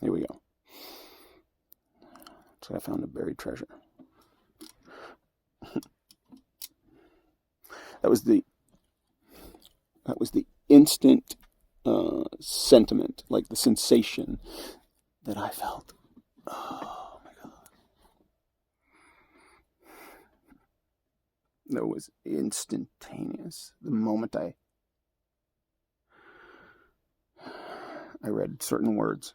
Here we go. So I found a buried treasure. That was the instant sentiment, like the sensation that I felt. Oh my God. That was instantaneous. The moment I read certain words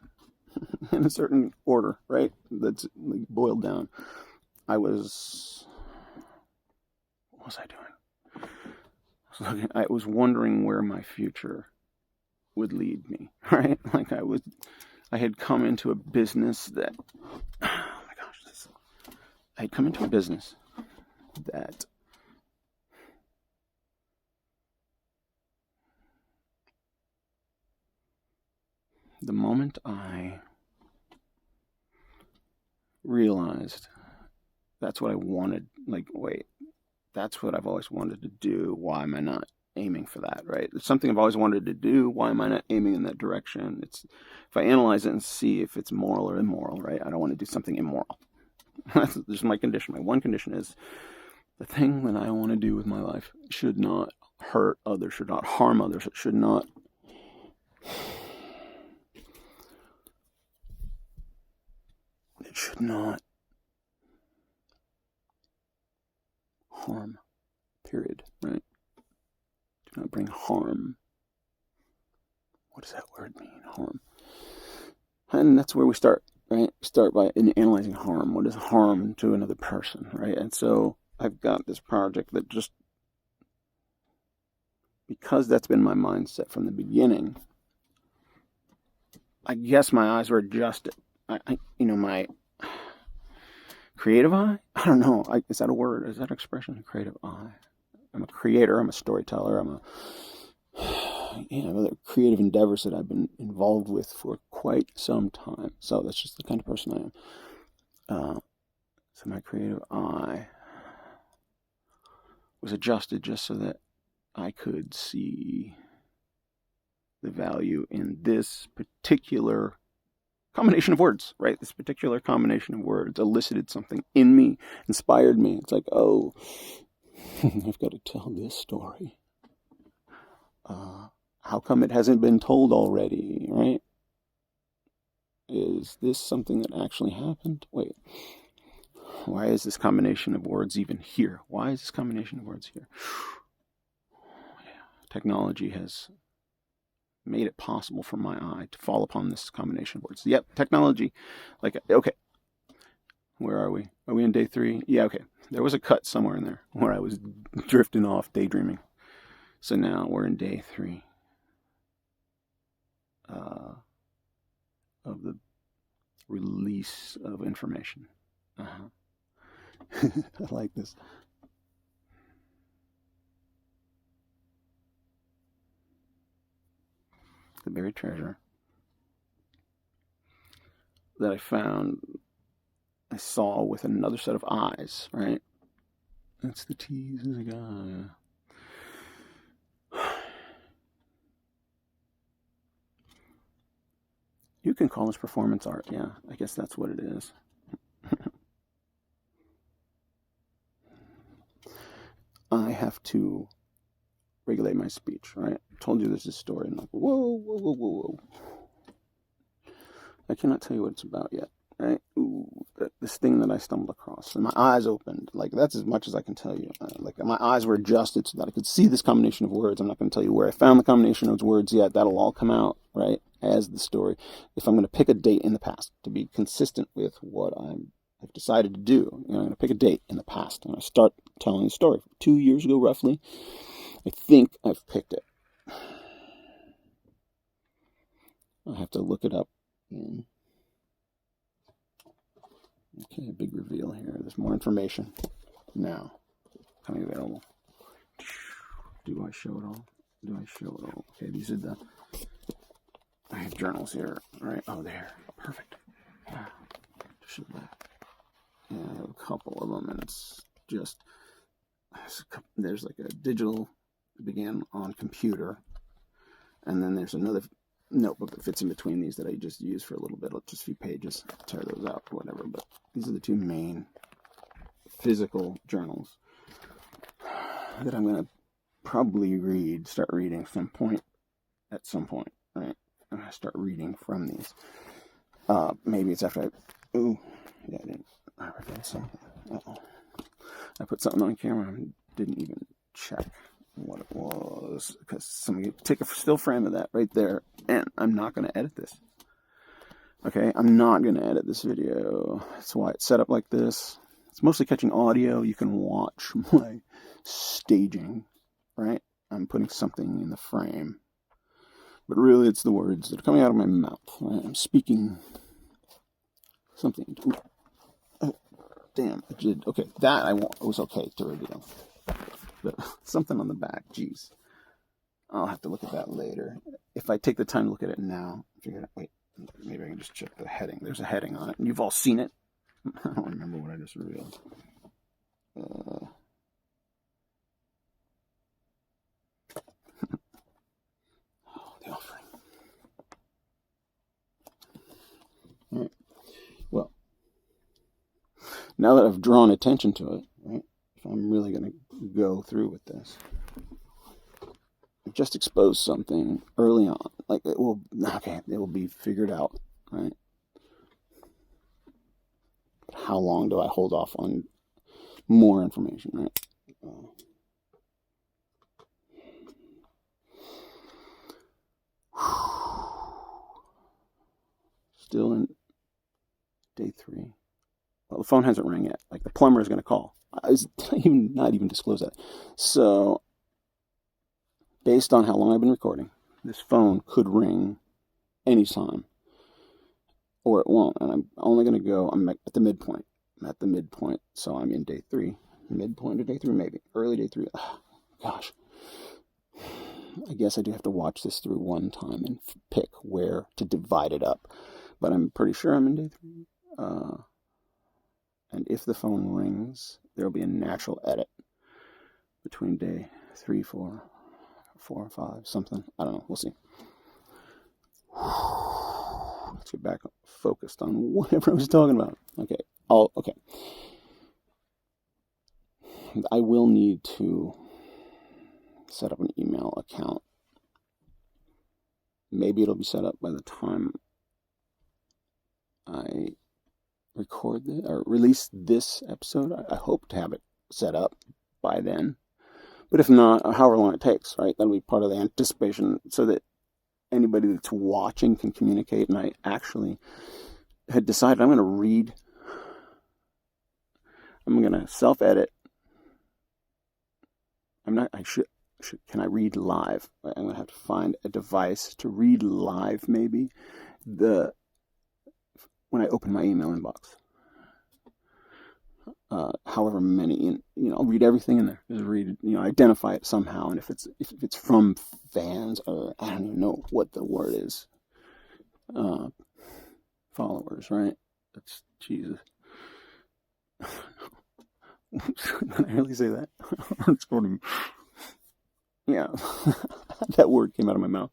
in a certain order, right? That's like boiled down. What was I doing? I was wondering where my future would lead me, right? Like I had come into a business that, oh my gosh, I had come into a business that the moment I realized that's what I wanted, like, wait, that's what I've always wanted to do. Why am I not aiming for that, right? It's something I've always wanted to do. Why am I not aiming in that direction? It's if I analyze it and see if it's moral or immoral, right? I don't want to do something immoral. That's just my condition. My one condition is the thing that I want to do with my life should not hurt others, should not harm others, it should not harm, period, right? Do not bring harm. What does that word mean, harm? And that's where we start, right? Start by analyzing harm. What is harm to another person, right? And so I've got this project that just, because that's been my mindset from the beginning, I guess my eyes were adjusted. My creative eye? I don't know. Is that a word? Is that an expression? Creative eye. I'm a creator. I'm a storyteller. Other creative endeavors that I've been involved with for quite some time. So that's just the kind of person I am. So my creative eye was adjusted just so that I could see the value in this particular combination of words, right? This particular combination of words elicited something in me, inspired me. It's like, oh, I've got to tell this story. How come it hasn't been told already, right? Is this something that actually happened? Wait, why is this combination of words even here? Why is this combination of words here? Technology has made it possible for my eye to fall upon this combination of words. Yep, technology. Okay, where are we? Are we in day 3? Yeah, okay. There was a cut somewhere in there where I was drifting off, daydreaming. So now we're in day 3 of the release of information. I like this. The buried treasure that I saw with another set of eyes, right? That's the tease in the guy. You can call this performance art, yeah. I guess that's what it is. I have to regulate my speech, right? I told you there's this story, and I'm like, whoa. I cannot tell you what it's about yet, right? This thing that I stumbled across, and my eyes opened. Like, that's as much as I can tell you. My eyes were adjusted so that I could see this combination of words. I'm not going to tell you where I found the combination of words yet. That'll all come out, right, as the story. If I'm going to pick a date in the past to be consistent with what I've decided to do, I'm going to pick a date in the past. I'm going to start telling the story. 2 years ago, roughly, I think I've picked it. I'll have to look it up. Okay, big reveal here. There's more information now coming available. Do I show it all? Okay, these are I have journals here, right? Oh, there. Perfect. Show that. Yeah, I have a couple of them, and it's just, there's like a digital that began on computer, and then there's another notebook that fits in between these that I just use for a little bit, just a few pages, tear those out or whatever. But these are the two main physical journals that I'm going to probably start reading at some point, right? I'm going to start reading from these. Maybe it's after I didn't. I read something. I put something on camera and didn't even check what it was, because somebody take a still frame of that right there, and I'm not going to edit this. Okay, I'm not going to edit this video. That's why it's set up like this. It's mostly catching audio. You can watch my staging, right? I'm putting something in the frame, but really it's the words that are coming out of my mouth. Right? I'm speaking something. Oh, damn, I did. Okay, that it was okay to reveal. But something on the back, geez. I'll have to look at that later. If I take the time to look at it now, wait, maybe I can just check the heading. There's a heading on it, and you've all seen it. I don't remember what I just revealed. The offering. All right. Well, now that I've drawn attention to it, right, if I'm really going to go through with this, I've just exposed something early on. Like, it will be figured out, right? But how long do I hold off on more information, right? Still in day 3. Well, the phone hasn't rang yet. Like, the plumber is going to call. I was not even disclose that. So, based on how long I've been recording, this phone could ring anytime, or it won't. And I'm only going to go. I'm at the midpoint. So I'm in day 3, midpoint of day 3, maybe early day 3. Gosh, I guess I do have to watch this through one time and pick where to divide it up. But I'm pretty sure I'm in day 3. And if the phone rings, there'll be a natural edit between day 3, 4, 4, 5, something. I don't know. We'll see. Let's get back focused on whatever I was talking about. Okay. Okay. I will need to set up an email account. Maybe it'll be set up by the time I record this or release this episode. I hope to have it set up by then. But if not, however long it takes, right? That'll be part of the anticipation so that anybody that's watching can communicate. And I actually had decided I'm going to self-edit. Can I read live? I'm going to have to find a device to read live, maybe, when I open my email inbox. However many, I'll read everything in there. Just read it, identify it somehow. And if it's from fans, or I don't even know what the word is, followers, right? That's Jesus. Can I really say that? Yeah, that word came out of my mouth.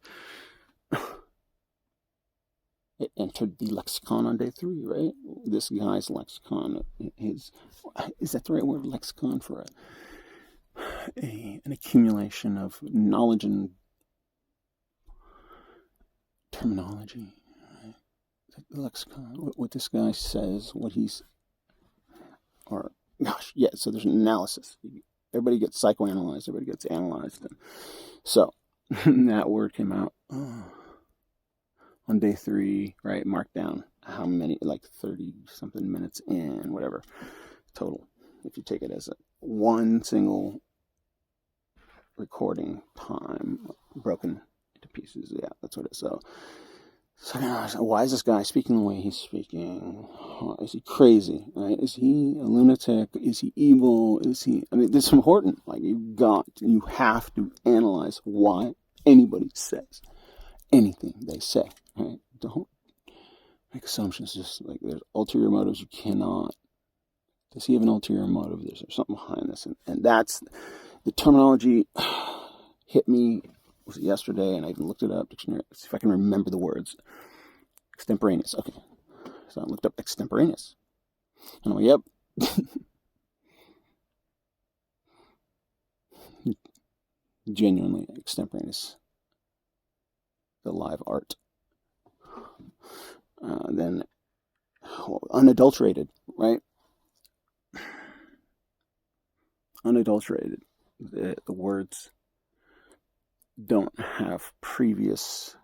It entered the lexicon on day 3, right? This guy's lexicon is that the right word? Lexicon for an accumulation of knowledge and terminology. Right? The lexicon, what this guy says, so there's an analysis. Everybody gets psychoanalyzed. Everybody gets analyzed. And so that word came out on day 3, right? Mark down how many, like 30-something minutes in, whatever, total. If you take it as one single recording time, broken into pieces. Yeah, that's what it is. So why is this guy speaking the way he's speaking? Is he crazy? Right? Is he a lunatic? Is he evil? This is important. Like, you have to analyze why anybody says anything they say. Right? Don't make assumptions. Just like there's ulterior motives. You cannot. Does he have an ulterior motive? There's something behind this, and that's the terminology hit me was it yesterday, and I even looked it up, dictionary, see if I can remember the words. Extemporaneous, okay. So I looked up extemporaneous. And I'm like, yep. Genuinely extemporaneous. The live art. Then unadulterated, right? Unadulterated. The words don't have previous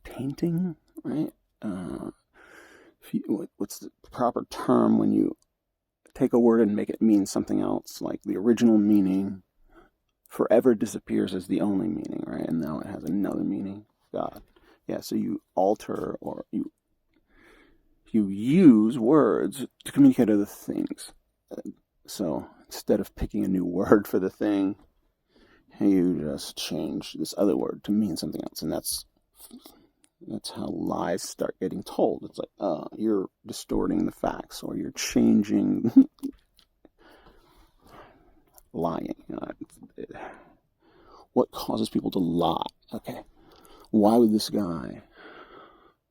tainting, right? What's the proper term when you take a word and make it mean something else? Like the original meaning forever disappears as the only meaning, right? And now it has another meaning. God. Yeah, so you alter or you use words to communicate other things. So instead of picking a new word for the thing, you just change this other word to mean something else. And that's how lies start getting told. It's like, you're distorting the facts, or you're changing lying. What causes people to lie? Okay, why would this guy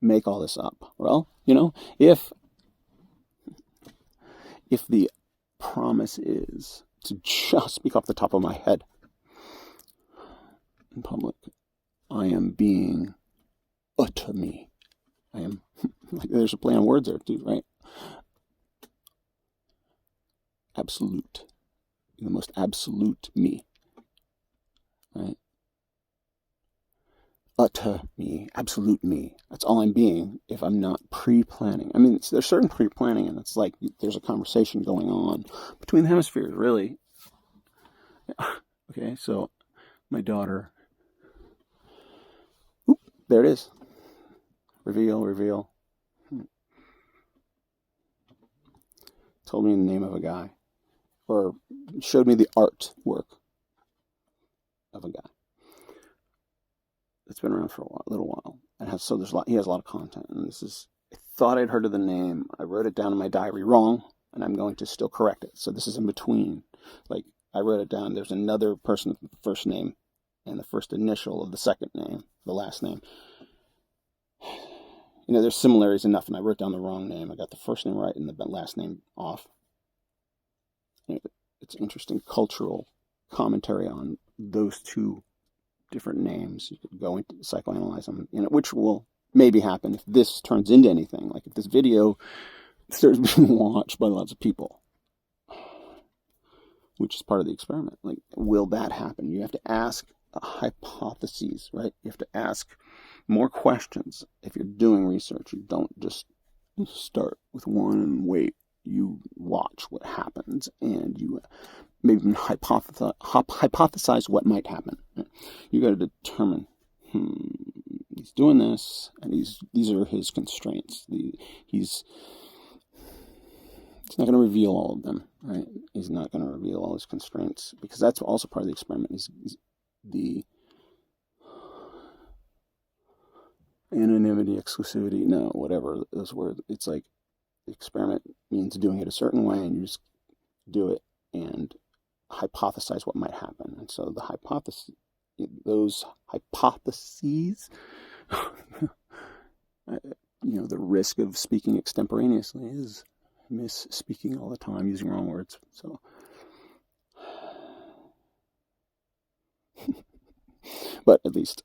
make all this up? Well, if the promise is to just speak off the top of my head in public, I am being to me. I am, like, there's a play on words there too, right? Absolute. The most absolute me. Right? To me, absolute me. That's all I'm being if I'm not pre-planning. I mean, there's certain pre-planning, and it's like there's a conversation going on between the hemispheres, really. Okay, so my daughter, there it is. Reveal. Told me the name of a guy, or showed me the artwork of a guy that's been around for a little while, and he has a lot of content. And I thought I'd heard of the name. I wrote it down in my diary wrong, and I'm going to still correct it. So this is in between. Like, I wrote it down. There's another person with the first name and the first initial of the second name, the last name. There's similarities enough, and I wrote down the wrong name. I got the first name right and the last name off. It's interesting cultural commentary on those two different names. You could go into psychoanalyze them, which will maybe happen if this turns into anything. Like if this video starts being watched by lots of people, which is part of the experiment. Like, will that happen? You have to ask hypotheses, right? You have to ask more questions if you're doing research. You don't just start with one and wait. You watch what happens, and you maybe hypothesize what might happen. You got to determine, he's doing this, and these are his constraints. He's not going to reveal all of them, right? He's not going to reveal all his constraints, because that's also part of the experiment. Is the anonymity, exclusivity, whatever those words. It's like the experiment means doing it a certain way, and you just do it and hypothesize what might happen. And so those hypotheses, the risk of speaking extemporaneously is misspeaking all the time, using wrong words. So, but at least